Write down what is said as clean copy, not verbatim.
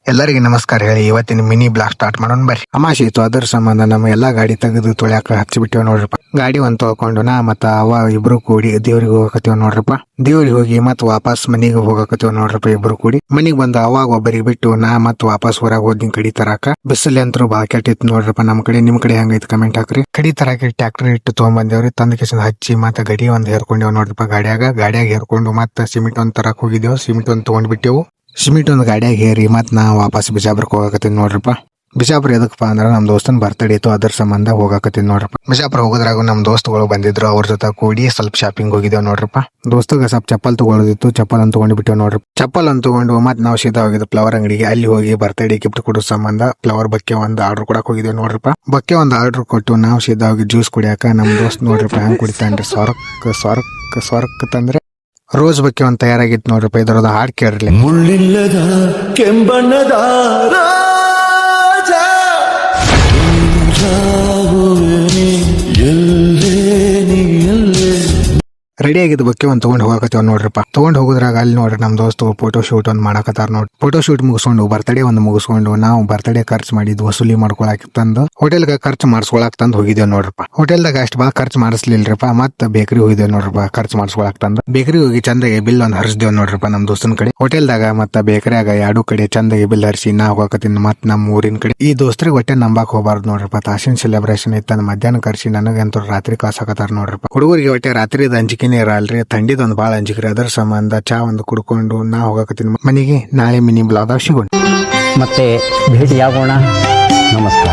ಎಲ್ಲರಿಗೆ ನಮಸ್ಕಾರ ಹೇಳಿ ಇವತ್ತಿನ ಮಿನಿ ಬ್ಲಾಗ್ ಸ್ಟಾರ್ಟ್ ಮಾಡೋಣ ಬರ್ರಿ. ಅಮಾಶೆ ಇತ್ತು, ಅದ್ರ ಸಂಬಂಧ ನಮ್ಮ ಎಲ್ಲಾ ಗಾಡಿ ತೆಗೆದು ತೊಳ್ಯಾಕ ಹಚ್ಚಿಬಿಟ್ಟಿವ್ ನೋಡ್ರಪ್ಪ. ಗಾಡಿ ಒಂದ್ ತೊಳ್ಕೊಂಡು ನಾ ಮತ್ತ ಅವ ಇಬ್ರು ಕೂಡಿ ದೇವ್ರಿಗೆ ಹೋಗಕತ್ತೀವ್ ನೋಡ್ರಪ್ಪ. ದೇವ್ರಿಗೆ ಹೋಗಿ ಮತ್ ವಾಪಸ್ ಮನಿಗೆ ಹೋಗಕತ್ತೀವ್ ನೋಡ್ರಪ್ಪ. ಇಬ್ರು ಕೂಡಿ ಮನಿಗ್ ಬಂದ ಅವಾಗ ಒಬ್ಬರಿಗೆ ಬಿಟ್ಟು ನಾ ಮತ್ ವಾಪಸ್ ಹೊರಗೆ ಹೋದ್ನಿ ಕಡಿ ತರಾಕ. ಬಿಸಿಲು ಅಂತೂ ಬಾಳ ಕೆಟ್ಟಿತ್ತು ನೋಡ್ರಪ್ಪ. ನಮ್ ಕಡೆ ನಿಮ್ ಕಡೆ ಹೆಂಗೈತಿ ಕಮೆಂಟ್ ಹಾಕ್ರಿ. ಕಡಿ ತರಾಕ ಟ್ರ್ಯಾಕ್ಟರ್ ಇಟ್ಟು ತಗೊಂಡ್ಬಂದೇವ್ರಿ. ತಂದ ಕಿಸಿಂದ ಹಚ್ಚಿ ಮತ್ತ ಗಡಿ ಒಂದ್ ಹೇರ್ಕೊಂಡೇವ್ ನೋಡ್ರಪ್ಪ. ಗಾಡ್ಯಾಗ ಹೇರ್ಕೊಂಡು ಮತ್ತ ಸಿಮೆಂಟ್ ಒಂದ್ ತರಾಕ್ ಹೋಗಿದ್ದೇವ್. ಸಿಮೆಂಟ್ ಒಂದ್ ತಗೊಂಡ್ಬಿಟ್ಟೆವು. ಸಿಮೆಂಟ್ ಒಂದು ಗಾಡಿಯಾಗ ಹೇರಿ ಮತ್ ನಾ ವಾಪಸ್ ಬಿಜಾಪುರಕ್ಕೆ ಹೋಗಕತ್ತೀನಿ ನೋಡ್ರಪ್ಪ. ಬಿಜಾಪುರ ಎದಕ್ಕಪ್ಪ ಅಂದ್ರ ನಮ್ ದೋಸ್ತನ್ ಬರ್ತಡೇ ಇತ್ತು, ಅದ್ರ ಸಂಬಂಧ ಹೋಗಕತ್ತೀನಿ ನೋಡ್ರಪ್ಪ. ಬಿಜಾಪುರ ಹೋಗೋದ್ರಾಗ ನಮ್ ದೋಸ್ತಗಳು ಬಂದಿದ್ರು, ಅವ್ರ ಜೊತೆ ಕೂಡಿ ಸ್ವಲ್ಪ ಶಾಪಿಂಗ್ ಹೋಗಿದ್ದೇವ್ ನೋಡ್ರಪ್ಪ. ದೋಸ್ತಗ ಸ್ವಲ್ಪ ಚಪ್ಪಲ್ ತಗೊಳ್ಳೋದಿತ್ತು, ಚಪ್ಪಲ್ ಅಂತ ತಗೊಂಡು ಬಿಟ್ಟೇವ್ ನೋಡ್ರಪ್ಪ. ಚಪ್ಪಲ್ ಅಂತ ತಗೊಂಡು ಮತ್ ನಾವು ಸೀದಾ ಹೋಗಿದ್ದು ಫ್ಲವರ್ ಅಂಗಡಿಗೆ. ಅಲ್ಲಿ ಹೋಗಿ ಬರ್ತಡೇ ಗಿಫ್ಟ್ ಕೊಡೋ ಸಂಬಂಧ ಫ್ಲವರ್ ಬಕ್ಕೆ ಒಂದು ಆರ್ಡರ್ ಕೊಡಕ್ ಹೋಗಿದ್ದೇವ್ ನೋಡ್ರಪ್ಪ. ಬಕ್ಕೆ ಒಂದು ಆರ್ಡರ್ ಕೊಟ್ಟು ನಾವು ಸೀದಾ ಹೋಗಿ ಜ್ಯೂಸ್ ಕುಡಿಯಾಕ ನಮ್ ದೋಸ್ತ್ ನೋಡ್ರಪ್ಪ ಹೆಂಗ್ ಕುಡಿತಾನ್ರಿ. ಸ್ವರ್ಕ್ ತಂದ್ರೆ ರೋಸ್ ಬಗ್ಗೆ ಒಂದ್ ತಯಾರಾಗಿತ್ತು ನೋಡ್ರಪ್ಪ. ಇದರದ ಹಾಡ್ ಕೇಳ್ರಿ. ಮುಳ್ಳಿಲ್ಲದ ಕೆಂಬಣ್ಣದ ರಾಜ ಎಲ್ಲೇ ನೀ ಎಲ್ಲೇ. ರೆಡಿ ಆಗಿದ್ದ ಬಕ್ಕೆ ಒಂದ್ ತಗೊಂಡ್ ಹೋಗಕತ್ತೇವ್ ನೋಡ್ರಪ್ಪ. ತಗೊಂಡ್ ಹೋಗೋದ್ರಾಗ ಅಲ್ಲಿ ನೋಡ್ರಿ ನಮ್ ದೋಸ್ತು ಫೋಟೋ ಶೂಟ್ ಒಂದ್ ಮಾಡಕತ್ತಾರ ನೋಡ್ರಿ. ಫೋಟೋ ಶೂಟ್ ಮುಗಿಸ್ಕೊಂಡು ಬರ್ತಡೇ ಒಂದ್ ಮುಗಿಸ್ಕೊಂಡು ನಾವು ಬರ್ತಡೇ ಖರ್ಚು ಮಾಡಿದ್ ವಸೂಲಿ ಮಾಡ್ಕೊಳಕ್ ತಂದು ಹೋಟೆಲ್ಗೆ ಖರ್ಚು ಮಾಡಿಸ್ಕೊಳಕ್ ತಂದು ಹೋಗಿದ್ದೇವ್ ನೋಡ್ರಪ್ಪ. ಹೋಟೆಲ್ದಾಗ ಅಷ್ಟ್ ಬಾಳ ಖರ್ಚು ಮಾಡಿಸ್ಲಿಲ್ರಪ್ಪ. ಮತ್ತ ಬೇಕರಿ ಹೋಗಿದ್ದೇವ್ ನೋಡ್ರಪ್ಪ ಖರ್ಚು ಮಾಡಿಸ್ಕೊಳಕ್ ತಂದು. ಬೇಕರಿ ಹೋಗಿ ಚಂದಾಗಿ ಬಿಲ್ ಒಂದ್ ಹರಿಸಿದೇವ್ ನೋಡ್ರಪ್ಪ ನಮ್ ದೋಸ್ತನ ಕಡೆ. ಹೋಟೆಲ್ದಾಗ ಮತ್ತ ಬೇಕರಿಯಾಗ ಎರಡು ಕಡೆ ಚಂದಾಗಿ ಬಿಲ್ ಹರಿಸಿ ನಾ ಹೋಗಕತ್ತೀನಿ ಮತ್ ನಮ್ ಊರಿನ ಕಡೆ. ಈ ದೋಸ್ತರಿಗೆ ಹೊಟ್ಟೆ ನಂಬಾಕ್ ಹೋಗ್ಬಾರ್ದು ನೋಡ್ರಪ್ಪ. ತಾಸಿನ ಸೆಲೆಬ್ರೇಷನ್ ಇತ್ತ ಮಧ್ಯಾಹ್ನ ಕರ್ಸಿ ನನಗಂತೂ ರಾತ್ರಿ ಕಾಸಾಕತ್ತಾರ ನೋಡ್ರಪ್ಪ. ಹುಡುಗರಿಗೆ ಹೊಟ್ಟೆ ರಾತ್ರಿದ ಅಂಜಿಕೆನೇ ಇರಲ್ರಿ, ಥಂಡಿದ ಒಂದ್ ಬಾಳ ಅಂಜಿಕ್ರಿ. ಅದರ ಸಂಬಂಧ ಚಾ ಒಂದು ಕುಡ್ಕೊಂಡು ನಾ ಹೋಗಕತ್ತೀನಿ ಮನೆಗೆ. ನಾಳೆ ಮಿನಿ ಬ್ಲಾಗ್ ಸಿಗೋಣ, ಮತ್ತೆ ಭೇಟಿಯಾಗೋಣ. ನಮಸ್ಕಾರ.